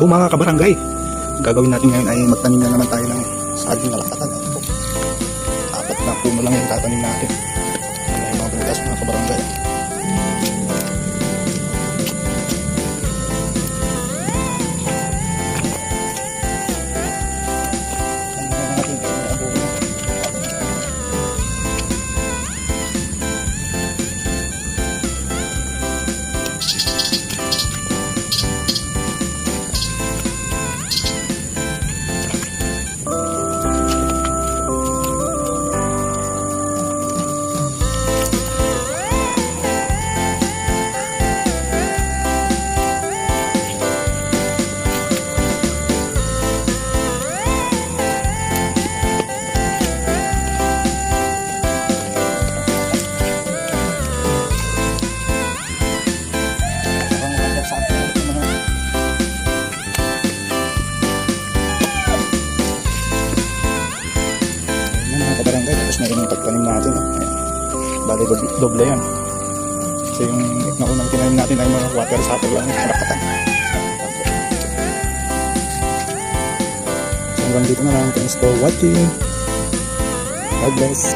O mga kabarangay, gagawin natin ngayon ay magtanim na naman tayo ng saging na lakatan. Apat na puno lang yung tatanim natin. Yan ay mga butas mga kabarangay. Barangay, tapos na rin yung pagtanim natin. Bali, doble yan. Kasi yung naunang tinanim natin ay mga water sapper lang, rakatan. So hanggang dito na lang. Thanks for watching. God bless.